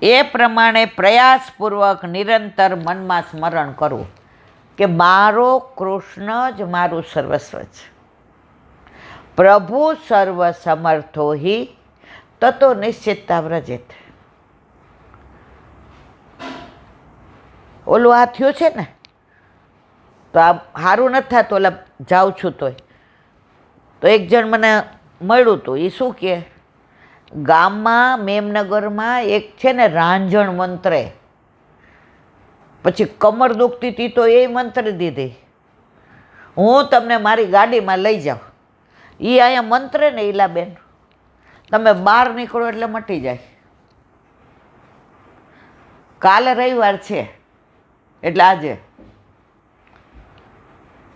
એ પ્રમાણે પ્રયાસપૂર્વક નિરંતર મનમાં સ્મરણ કરવું કે મારો કૃષ્ણ જ મારું સર્વસ્વ છે. પ્રભુ સર્વ સમર્થો હિ તતો નિશ્ચિતતા વ્રજેત. ઓલું આ થયું છે ને, તો આ સારું નથી થતું. ઓલા જાઉં છું તો એક જણ મને મળ્યું હતું. એ શું કહે, ગામમાં મેમનગરમાં એક છે ને રાંઝણ મંત્રે, પછી કમર દુખતી હતી તો એ મંત્ર દીધી, હું તમને મારી ગાડીમાં લઈ જાઉં. એ અહીંયા મંત્રે ને ઈલાબેન, તમે બહાર નીકળો એટલે મટી જાય. કાલે રવિવાર છે એટલે આજે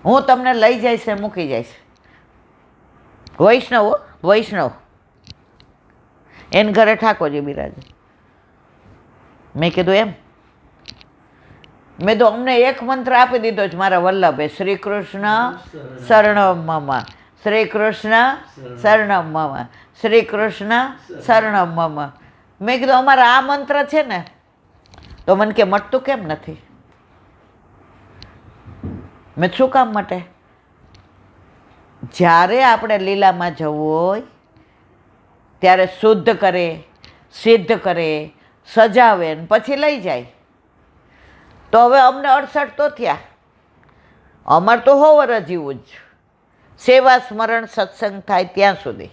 હું તમને લઈ જઈશ ને મૂકી જઈશ. વૈષ્ણવ એને ઘરે ઠાકોરજી બિરાજે. મેં કીધું એમ? મેં તો અમને એક મંત્ર આપી દીધો છે મારા વલ્લભે, શ્રી કૃષ્ણ શરણમ મમ, શ્રી કૃષ્ણ શરણમ મમ, શ્રી કૃષ્ણ શરણમ મમ. મેં કીધું અમારા આ મંત્ર છે ને, તો મને કે મટતું કેમ નથી? મેં શું કામ માટે? જ્યારે આપણે લીલામાં જવું હોય ત્યારે શુદ્ધ કરે, સિદ્ધ કરે, સજાવે ને પછી લઈ જાય. તો હવે અમને 68 તો થયા, અમારે તો 100 વર્ષ જીવું જ. સેવા સ્મરણ સત્સંગ થાય ત્યાં સુધી,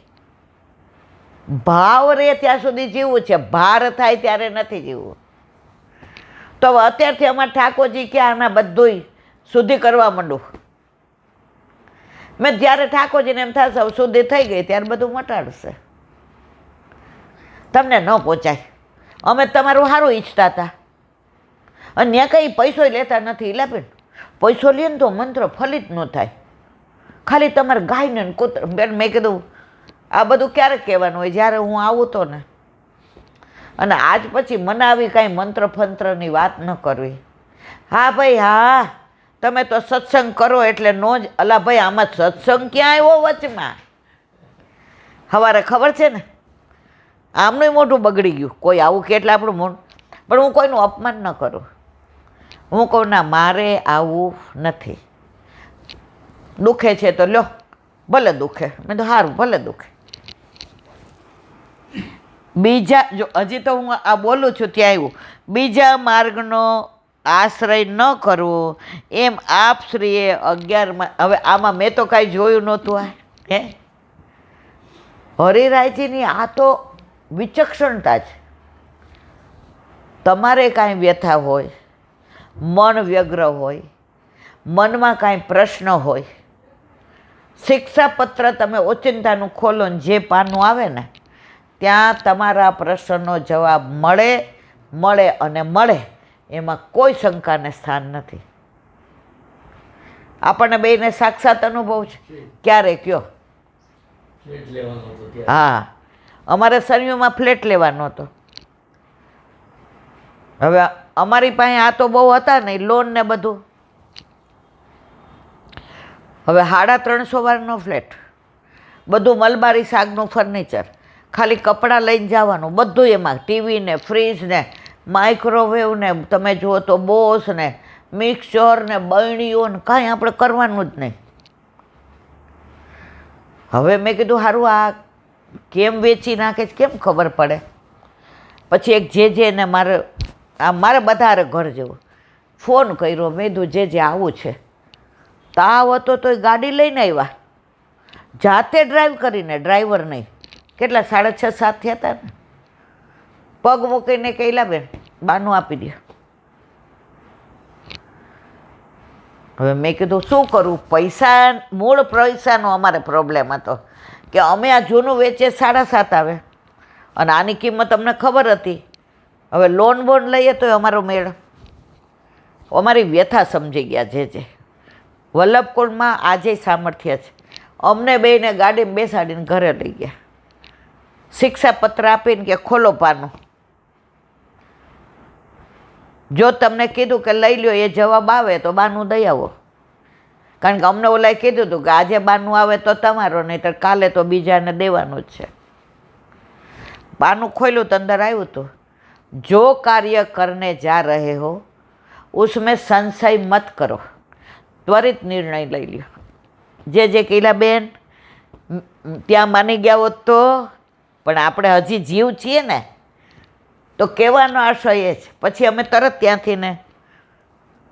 ભાવ રહે ત્યાં સુધી જીવવું છે, ભાર થાય ત્યારે નથી જીવવું. તો હવે અત્યારથી અમારા ઠાકોરજી કે આના બધુંય શુદ્ધિ કરવા માંડું. મેં જ્યારે ઠાકોરજીને એમ થશે શુદ્ધિ થઈ ગઈ ત્યારે બધું મટાડશે. તમને ન પહોંચાય. અમે તમારું સારું ઈચ્છતા હતા અને ત્યાં કંઈ પૈસો લેતા નથી. ઇલાબેન, પૈસો લે ને તો મંત્ર ફલિત ન થાય. ખાલી તમારે ગાયને કૂતર. બેન મેં કીધું આ બધું ક્યારે કહેવાનું હોય? જ્યારે હું આવું તો ને. અને આજ પછી મને આવી કાંઈ મંત્ર ફંત્રની વાત ન કરવી. હા ભાઈ હા, તમે તો સત્સંગ કરો એટલે નો જ. અલા ભાઈ, આમાં સત્સંગ ક્યાં આવ્યો વચમાં? સવારે ખબર છે ને, આમનું મોઢું બગડી ગયું. કોઈ આવું કે એટલે આપણું મોઢું. પણ હું કોઈનું અપમાન ન કરું. હું કહું ના, મારે આવું નથી. દુખે છે તો લ્યો, ભલે દુખે. મેં તો સારું, ભલે દુખે. બીજા જો હજી તો હું આ બોલું છું ત્યાં આવ્યું, બીજા માર્ગનો આશ્રય ન કરવો એમ આપ શ્રીએ 11માં. હવે આમાં મેં તો કાંઈ જોયું નહોતું. આ હે હરિરાયજીની આ તો વિચક્ષણતા છે. તમારે કાંઈ વ્યથા હોય, મન વ્યગ્ર હોય, મનમાં કાંઈ પ્રશ્ન હોય, શિક્ષાપત્ર તમે ઓચિંતાનું ખોલો ને જે પાનું આવે ને ત્યાં તમારા પ્રશ્નનો જવાબ મળે અને મળે. એમાં કોઈ શંકાને સ્થાન નથી. આપણને બેયને સાક્ષાત અનુભવ છે. ક્યારે કયો? હા, અમારે સરયુમાં ફ્લેટ લેવાનો હતો. હવે અમારી પાસે આ તો બહુ હતા નહીં, લોન ને બધું. હવે 350 વારનો ફ્લેટ, બધું મલબારી શાકનું ફર્નિચર, ખાલી કપડાં લઈને જવાનું, બધું એમાં. ટીવી ને, ફ્રીજ ને, માઇક્રોવેવ ને, તમે જુઓ તો બોસ ને, મિક્સર ને, બરણીઓ ને, કાંઈ આપણે કરવાનું જ નહીં. હવે મેં કીધું સારું, આ કેમ વેચી નાખે છે કેમ ખબર પડે? પછી એક જે ને મારે બધા ઘર જેવું ફોન કર્યો. મેં કીધું જે આવું છે. તાવ હતો તો ગાડી લઈને આવ્યા, જાતે ડ્રાઈવ કરીને, ડ્રાઈવર નહીં. કેટલા 6:30 7 થયા હતા ને. પગ મૂકીને કહેલા બેન બાનું આપી દે. હવે મેં કીધું શું કરું? મૂળ પૈસાનો અમારે પ્રોબ્લેમ હતો કે અમે આ જૂનું વેચીએ 7.5 આવે અને આની કિંમત અમને ખબર હતી. હવે લોન બોન લઈએ તો અમારો મેળ. અમારી વ્યથા સમજી ગયા જે વલ્લભકુંડમાં આજે સામર્થ્ય છે. અમને બેયને ગાડીમાં બેસાડીને ઘરે લઈ ગયા. શિક્ષાપત્ર આપીને કે ખોલો પાનું. જો તમને કીધું કે લઈ લ્યો, એ જવાબ આવે તો બાનું દઈ આવો. કારણ કે અમને ઓલાએ કીધું હતું કે આજે બાનું આવે તો તમારો, નહીં તો કાલે તો બીજાને દેવાનું જ છે. બાનું ખોલ્યું તો અંદર આવ્યું હતું. जो कार्य करने जा रहे हो उसमें संशय मत करो, त्वरित निर्णय લઈ લ્યો. જે કીલાબેન ત્યાં માની ગયા હોત તો, પણ આપણે હજી જીવ છીએ ને, તો કહેવાનો આશય એ જ. પછી અમે તરત ત્યાંથી ને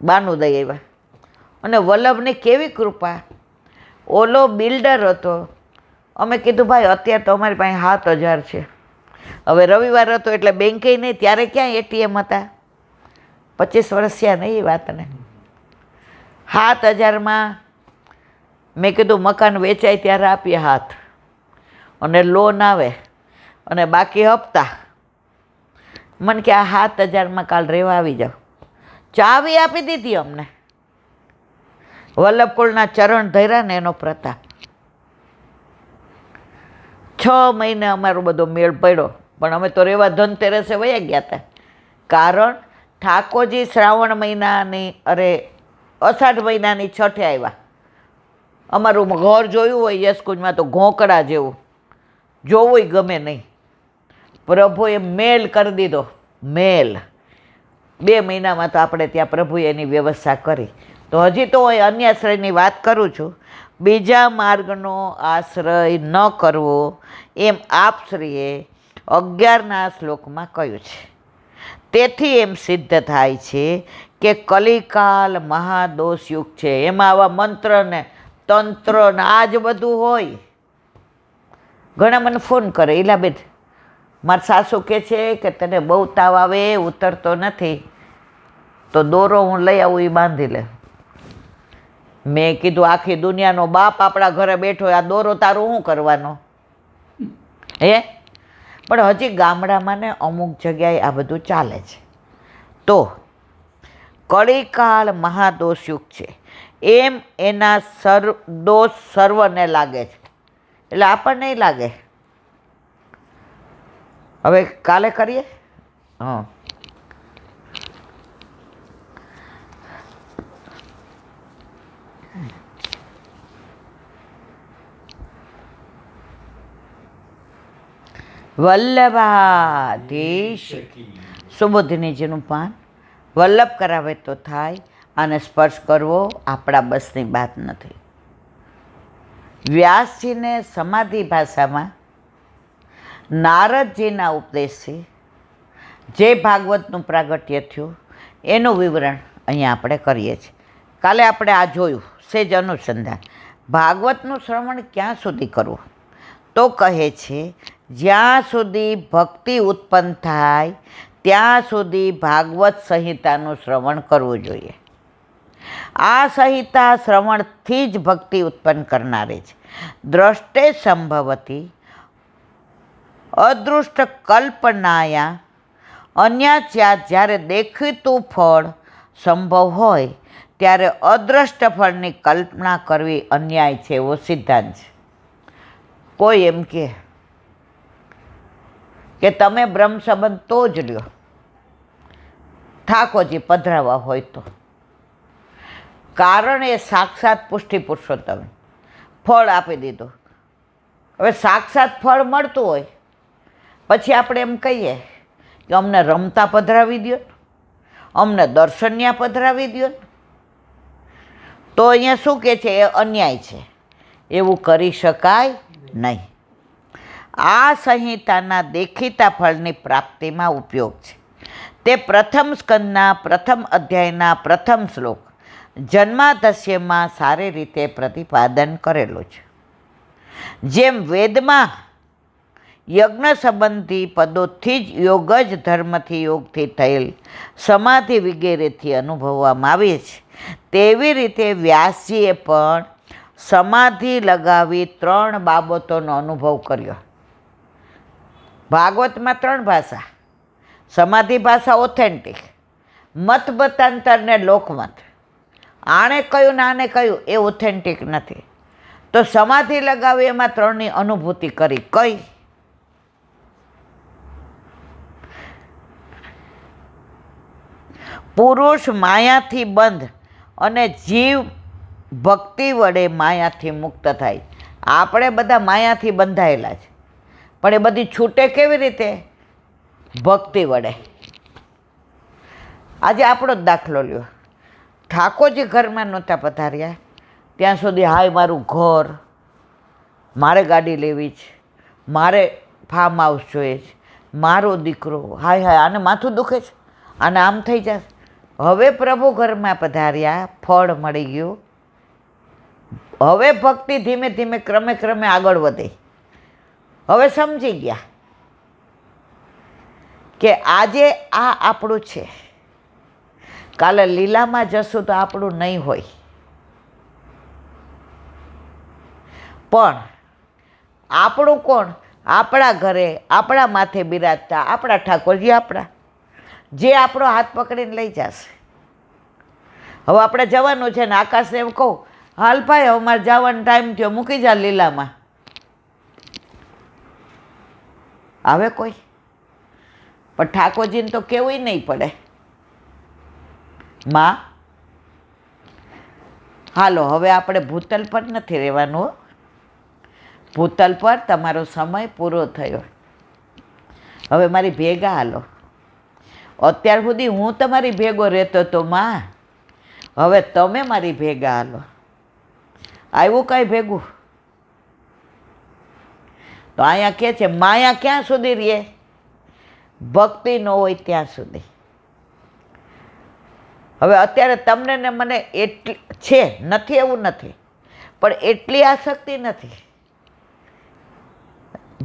બાનું દઈ આવ્યા. અને વલ્લભની કેવી કૃપા! ઓલો બિલ્ડર હતો. અમે કીધું ભાઈ અત્યારે તો અમારી પાસે 7,000 છે. હવે રવિવાર હતો એટલે બેંકે નહીં, ત્યારે ક્યાં એટીએમ હતા? 25 વર્ષ થયા નહીં એ વાતને. 7,000માં મેં કીધું મકાન વેચાય ત્યારે આપીએ હાથ, અને લોન આવે અને બાકી હપ્તા. મને કે આ 7,000માં કાલ રહેવા આવી જાઓ. ચાવી આપી દીધી અમને. વલ્લભકુળના ચરણ ધર્યા ને એનો પ્રતાપ. 6 મહિને અમારો બધો મેળ પડ્યો, પણ અમે તો રહેવા ધનતેરસે વયા ગયા હતા. કારણ ઠાકોરજી શ્રાવણ મહિનાની અષાઢ મહિનાની છઠે આવ્યા. અમારું ઘર જોયું હોય યશકુંજમાં તો ઘોંકડા જેવું, જોવું ગમે નહીં. પ્રભુએ મેલ કરી દીધો, મેલ. 2 મહિનામાં તો આપણે ત્યાં પ્રભુએ એની વ્યવસ્થા કરી. તો હજી તો હું અન્યાશ્રયની વાત કરું છું. બીજા માર્ગનો આશ્રય ન કરવો એમ આપશ્રીએ 11ના શ્લોકમાં કહ્યું છે. તેથી એમ સિદ્ધ થાય છે કે કલિકાલ મહાદોષયુગ છે. એમાં આવા મંત્ર ને તંત્ર ને આ જ બધું હોય. ઘણા મને ફોન કરે, ઈલાબેન મારા સાસુ કહે છે કે તને બહુ તાવ આવે, ઉતરતો નથી, તો દોરો હું લઈ આવું એ બાંધી લે. મેં કીધું આખી દુનિયાનો બાપ આપણા ઘરે બેઠો, આ દોરો તારું શું કરવાનો હે? પણ હજી ગામડામાં ને અમુક જગ્યાએ આ બધું ચાલે છે. તો કળીકાળ મહાદોષયુગ છે એમ એના દોષ સર્વને લાગે છે, એટલે આપણને નહીં લાગે. હવે કાલે કરીએ. હા, વલ્લભાધીશ સુબોધિનીજીનું પાન. વલ્લભ કરાવે તો થાય, આને સ્પર્શ કરવો આપણા બસની વાત નથી. વ્યાસજીને સમાધિ ભાષામાં નારદજીના ઉપદેશથી જે ભાગવતનું પ્રાગટ્ય થયું એનું વિવરણ અહીંયા આપણે કરીએ છીએ. કાલે આપણે આ જોયું સેજ અનુસંધાન. ભાગવતનું શ્રવણ ક્યાં સુધી કરવું? તો કહે છે જ્યાં સુધી ભક્તિ ઉત્પન્ન થાય ત્યાં સુધી ભાગવત સંહિતાનું શ્રવણ કરવું જોઈએ. આ સંહિતા શ્રવણથી જ ભક્તિ ઉત્પન્ન કરનારી છે. દ્રષ્ટે સંભવતી અદૃષ્ટ કલ્પનાયા અન્યાચ્યા. જ્યારે દેખીતું ફળ સંભવ હોય ત્યારે અદ્રષ્ટ ફળની કલ્પના કરવી અન્યાય છે, એવો સિદ્ધાંત છે. કોઈ એમ કે તમે બ્રહ્મ સંબંધ તો જ લ્યો, ઠાકોરજી પધરાવા હોય તો. કારણ એ સાક્ષાત પુષ્ટિ પુરુષોત્તમ ફળ આપી દીધું. હવે સાક્ષાત ફળ મળતું હોય પછી આપણે એમ કહીએ કે અમને રમતા પધરાવી દો, અમને દર્શન્યા પધરાવી દો, તો અહીંયા શું કહે છે? એ અન્યાય છે, એવું કરી શકાય નહીં. આ સંહિતાના દેખીતા ફળની પ્રાપ્તિમાં ઉપયોગ છે. તે પ્રથમ સ્કંદના પ્રથમ અધ્યાયના પ્રથમ શ્લોક જન્માદસ્યમાં સારી રીતે પ્રતિપાદન કરેલું છે. જેમ વેદમાં યજ્ઞ સંબંધી પદોથી જ યોગ જ ધર્મથી યોગથી થયેલ સમાધિ વગેરેથી અનુભવવામાં આવે છે, તેવી રીતે વ્યાસજીએ પણ સમાધિ લગાવી 3 બાબતોનો અનુભવ કર્યો. ભાગવતમાં 3 ભાષા. સમાધિ ભાષા ઓથેન્ટિક, મતમતાંતર ને લોકમત. આણે કહ્યું ને આને કહ્યું એ ઓથેન્ટિક નથી. તો સમાધિ લગાવી એમાં 3ની અનુભૂતિ કરી. કઈ? પુરુષ માયાથી બંધ અને જીવ ભક્તિ વડે માયાથી મુક્ત થાય. આપણે બધા માયાથી બંધાયેલા છે, પણ એ બધી છૂટે કેવી રીતે? ભક્તિ વડે. આજે આપણો જ દાખલો લ્યો. ઠાકોરજી ઘરમાં નહોતા પધાર્યા ત્યાં સુધી હાય મારું ઘર, મારે ગાડી લેવી છે, મારે ફાર્મ હાઉસ જોઈએ છે, મારો દીકરો, હાય હાય આને માથું દુખે છે, આને આમ થઈ જશે. હવે પ્રભુ ઘરમાં પધાર્યા, ફળ મળી ગયું. હવે ભક્તિ ધીમે ધીમે ક્રમે ક્રમે આગળ વધી. હવે સમજી ગયા કે આજે આ આપણું છે, કાલે લીલામાં જશું તો આપણું નહીં હોય. પણ આપણું કોણ? આપણા ઘરે આપણા માથે બિરાજતા આપણા ઠાકોરજી, આપણા જે આપણો હાથ પકડીને લઈ જશે. હવે આપણે જવાનું છે ને આકાશને એમ કહું, હાલ ભાઈ હવે મારે જવાનો ટાઈમ થયો, મૂકી જા લીલામાં, આવે કોઈ? પણ ઠાકોરજીને તો કેવું નહીં પડે, માં હાલો હવે આપણે ભૂતલ પર નથી રહેવાનું. ભૂતલ પર તમારો સમય પૂરો થયો, હવે મારી ભેગા હાલો. અત્યાર સુધી હું તમારી ભેગો રહેતો હતો માં, હવે તમે મારી ભેગા હાલો. આવ્યું કાંઈ ભેગું? તો અહીંયા કહે છે માયા ક્યાં સુધી રહે? ભક્તિ ન હોય ત્યાં સુધી. હવે અત્યારે તમને ને મને એટલી છે, નથી એવું નથી, પણ એટલી આસક્તિ નથી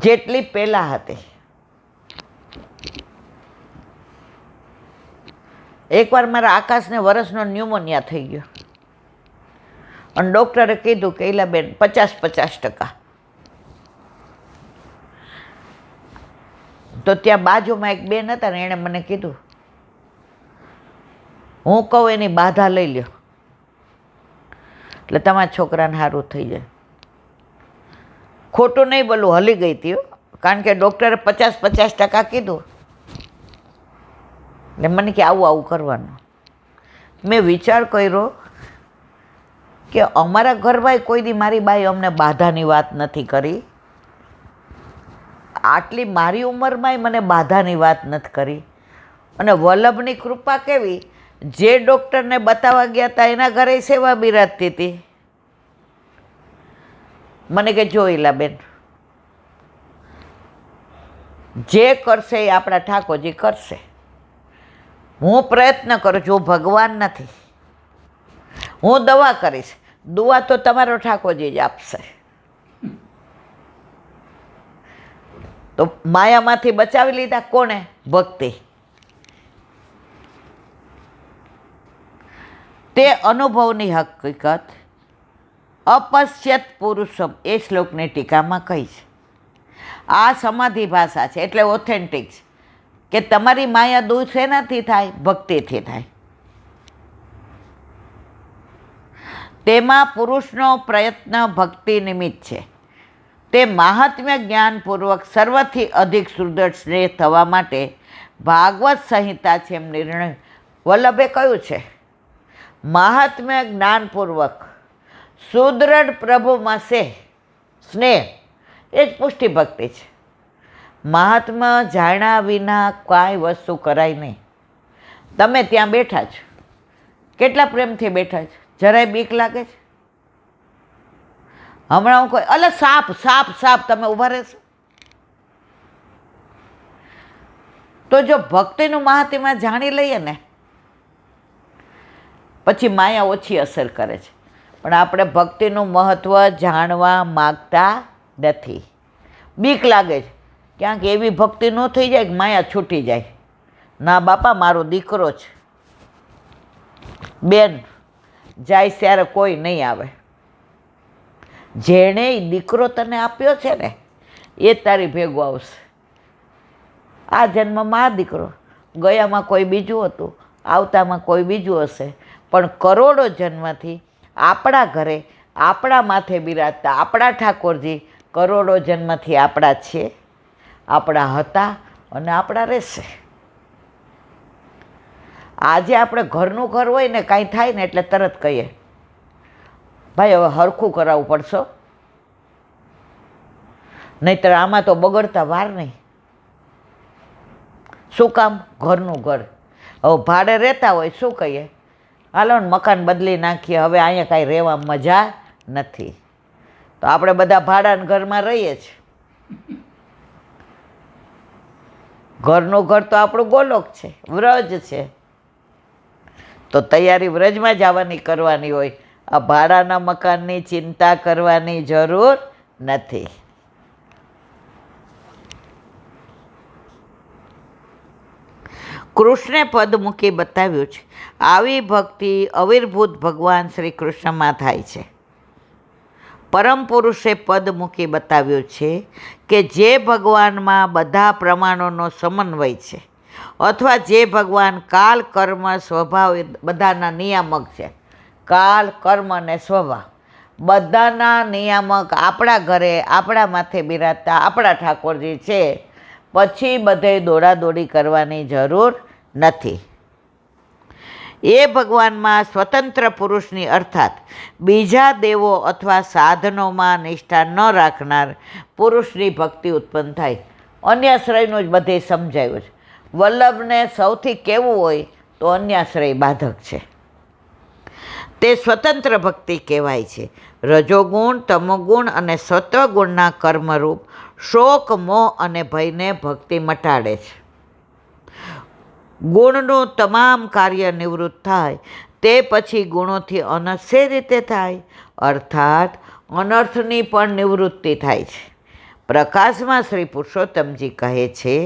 જેટલી પહેલાં હતી. એકવાર મારા આકાશને વર્ષનો ન્યુમોનિયા થઈ ગયો અને ડૉક્ટરે કીધું કે ઈલાબેન 50-50%. તો ત્યાં બાજુમાં એક બેન હતા ને એણે મને કીધું, હું કહું એની બાધા લઈ લ્યો એટલે તમારા છોકરાને સારું થઈ જાય. ખોટું નહીં બોલું, હલી ગઈ હતી, કારણ કે ડૉક્ટરે 50-50% કીધું ને મને કે આવું આવું કરવાનું. મેં વિચાર કર્યો કે અમારા ઘરમાં કોઈ દી મારી બાઈ અમને બાધાની વાત નથી કરી, આટલી મારી ઉંમરમાંય મને બાધાની વાત નથી કરી. અને વલ્લભની કૃપા કેવી, જે ડૉક્ટરને બતાવવા ગયા હતા એના ઘરે સેવા બિરાજતી હતી. મને કે જોઈલા બેન, જે કરશે એ આપણા ઠાકોરજી કરશે. હું પ્રયત્ન કરું છું, હું ભગવાન નથી. હું દવા કરીશ, દુઆ તો તમારો ઠાકોરજી જ આપશે. તો માયામાંથી બચાવી લીધા કોણે? ભક્તિ. તે અનુભવની હકીકત અપશ્યત પુરુષમ એ શ્લોકની ટીકામાં કહી છે. આ સમાધિ ભાષા છે એટલે ઓથેન્ટિક છે કે તમારી માયા દૂર શેનાથી થાય? ભક્તિથી થાય. તેમાં પુરુષનો પ્રયત્ન ભક્તિ નિમિત્ત છે. તે મહાત્મ્ય જ્ઞાનપૂર્વક સર્વથી અધિક સુદૃઢ સ્નેહ થવા માટે ભાગવત સંહિતા છે એમ નિર્ણય વલ્લભે કહ્યું છે. મહાત્મ્ય જ્ઞાનપૂર્વક સુદૃઢ પ્રભુમાં સ્નેહ એ જ પુષ્ટિ ભક્તિ છે. મહાત્મા જાણ્યા વિના કાંઈ વસ્તુ કરાય નહીં. તમે ત્યાં બેઠા છો, કેટલા પ્રેમથી બેઠા છો, જરાય બીક લાગે છે? હમણાં હું કોઈ અલે સાપ સાપ સાપ તમે ઊભા રહેશો? તો જો ભક્તિનું મહાત્મ્ય જાણી લઈએ ને પછી માયા ઓછી અસર કરે છે. પણ આપણે ભક્તિનું મહત્ત્વ જાણવા માગતા નથી. બીક લાગે છે, ક્યાંક એવી ભક્તિ ન થઈ જાય કે માયા છૂટી જાય. ના બાપા, મારો દીકરો છે, બેન જાય ત્યારે કોઈ નહીં આવે. જેણે દીકરો તને આપ્યો છે ને એ તારી ભેગો આવશે. આ જન્મમાં આ દીકરો, ગયામાં કોઈ બીજું હતું, આવતામાં કોઈ બીજું હશે, પણ કરોડો જન્મથી આપણા ઘરે આપણા માથે બિરાજતા આપણા ઠાકોરજી કરોડો જન્મથી આપણા છે, આપણા હતા અને આપણા રહેશે. આજે આપણે ઘરનું ઘર હોય ને કાંઈ થાય ને એટલે તરત કહીએ ભાઈ હવે હરખું કરાવવું પડશે, નહીંતર આમાં તો બગડતા વાર નહીં. શું કામ? ઘરનું ઘર. હવે ભાડે રહેતા હોય શું કહીએ, હાલો ને મકાન બદલી નાખીએ, હવે અહીંયા કાંઈ રહેવા મજા નથી, તો આપણે બધા ભાડાના ઘરમાં રહીએ છીએ. ઘરનું ઘર તો આપણું ગોલોક છે, વ્રજ છે, તો તૈયારી વ્રજમાં જવાની કરવાની હોય. આ ભાડાના મકાનની ચિંતા કરવાની જરૂર નથી. કૃષ્ણે પદ મૂકી બતાવ્યું છે. આવી ભક્તિ અવિર્ભૂત ભગવાન શ્રી કૃષ્ણમાં થાય છે. પરમ પુરુષે પદ મૂકી બતાવ્યું છે કે જે ભગવાનમાં બધા પ્રમાણોનો સમન્વય છે, અથવા જે ભગવાન કાલ કર્મ સ્વભાવ બધાના નિયામક છે. કાલ કર્મ અને સ્વભાવ બધાના નિયામક આપણા ઘરે આપણા માથે બિરાજતા આપણા ઠાકોરજી છે, પછી બધે દોડાદોડી કરવાની જરૂર નથી. એ ભગવાનમાં સ્વતંત્ર પુરુષની અર્થાત બીજા દેવો અથવા સાધનોમાં નિષ્ઠા ન રાખનાર પુરુષની ભક્તિ ઉત્પન્ન થાય. અન્યાશ્રયનું જ બધે સમજાયું છે. વલ્લભને સૌથી કહેવું હોય તો અન્યાશ્રય બાધક છે. તે સ્વતંત્ર ભક્તિ કહેવાય છે. રજોગુણ, તમોગુણ અને સત્વગુણના કર્મરૂપ શોક, મોહ અને ભયને ભક્તિ મટાડે છે. ગુણનું તમામ કાર્ય નિવૃત્ત થાય તે પછી ગુણોથી અનર્થ શે રીતે થાય, અર્થાત અનર્થની પણ નિવૃત્તિ થાય છે. પ્રકાશમાં શ્રી પુરુષોત્તમજી કહે છે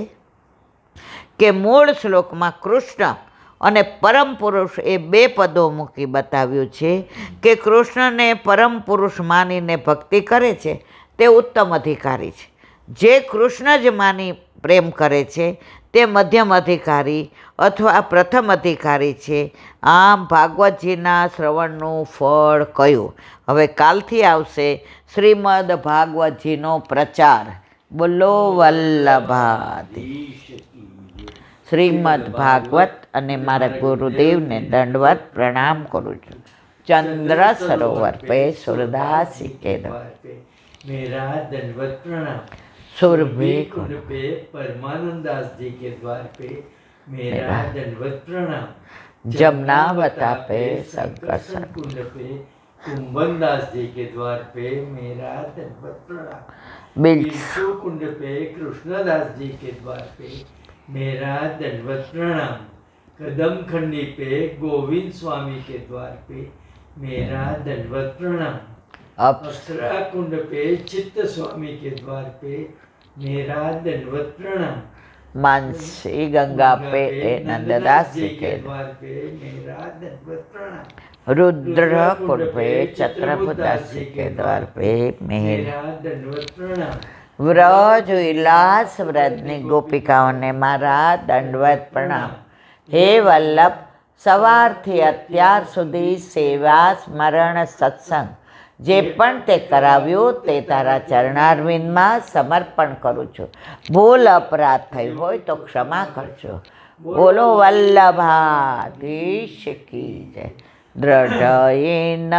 કે મૂળ શ્લોકમાં કૃષ્ણ અને પરમ પુરુષ એ બે પદો મૂકી બતાવ્યું છે કે કૃષ્ણને પરમ પુરુષ માનીને ભક્તિ કરે છે તે ઉત્તમ અધિકારી છે. જે કૃષ્ણ જ માની પ્રેમ કરે છે તે મધ્યમ અધિકારી અથવા પ્રથમ અધિકારી છે. આમ ભાગવતજીના શ્રવણનું ફળ કયું? હવે કાલથી આવશે શ્રીમદ ભાગવતજીનો પ્રચાર. બોલો વલ્લભાધીશ. શ્રીમદ ભાગવત અને મારા ગુરુદેવને દંડવત પ્રણામ કરું છું. ચંદ્ર સરોવર પે સુરદાસી કે मेरा दंडवत प्रणाम. सुरभि कुंड पे परमानंद दास जी के द्वार पे मेरा दंडवत प्रणाम. जमुनावता पे संकर्षण कुंड पे कुंभन दास जी के द्वार पे मेरा दंडवत प्रणाम. बिरसु कुंड पे कृष्णदास जी के द्वार पे मेरा दंडवत प्रणाम. कदम खंडी पे गोविंद स्वामी के द्वार पे मेरा दंडवत प्रणाम. अप्सरा कुंड पे चित्त स्वामी के द्वार पे मेरा दंडवत प्रणाम. मानसी गंगा पे नंददास जी के द्वार पे मेरा दंडवत प्रणाम. रुद्र कुंड पे छत्रपदास जी के द्वार पे मेरा दंडवत प्रणाम. व्रज विलास व्रजनी गोपिकाओने मारा दंडवत प्रणाम. हे वल्लभ, સવારથી અત્યાર સુધી સેવા, સ્મરણ, સત્સંગ જે પણ તે કરાવ્યું તે તારા ચરણારવિંદમાં સમર્પણ કરું છું. ભૂલ અપરાધ થઈ હોય તો ક્ષમા કરજો. બોલો વલ્લભાધીશ કી જય. દ્રઢયેન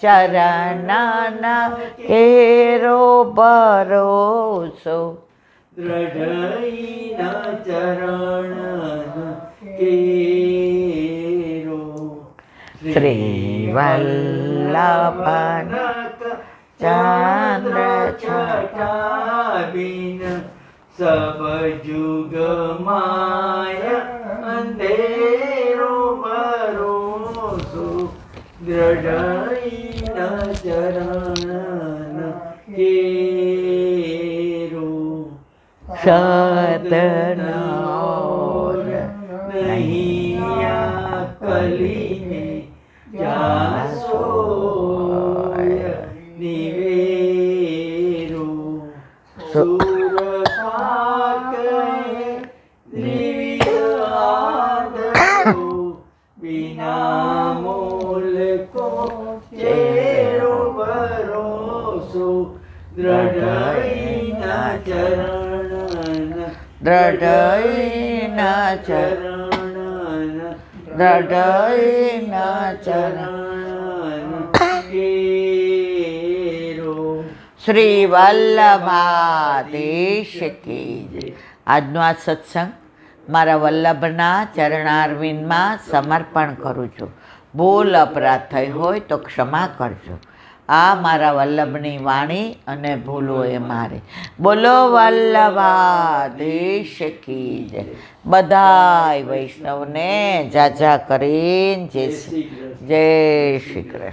ચરણના કેરો ભરોસો. દ્રઢયેન ચરણના કેરો. શ્રી વલ્લભન ચંદ્ર છટાબીન સબ જુગ માય અંધેરો ભરોસો. દ્રઢયેન ચરણ કેરો. સદનો નહીં કલીને જાસોય નિવેરો. સુરપાકે દ્વિવિધ આદરો વિના મૂલ કો ચેરો ભરોસો. દ્રઢયેન ચરણ દ્રઢયેન ચરણ દ્રઢયેન ચરણ કેરો. શ્રી વલ્લભાધીશ કી જય. આજનો આ સત્સંગ મારા વલ્લભના ચરણારવિંદમાં સમર્પણ કરું છું. ભૂલ અપરાધ થઈ હોય તો ક્ષમા કરજો. આ મારા વલ્લભની વાણી અને ભૂલો એ મારી. બોલો વલ્લભાધીશ કી જય. બધાય વૈષ્ણવને જાજા કરીને જય શ્રી કૃષ્ણ.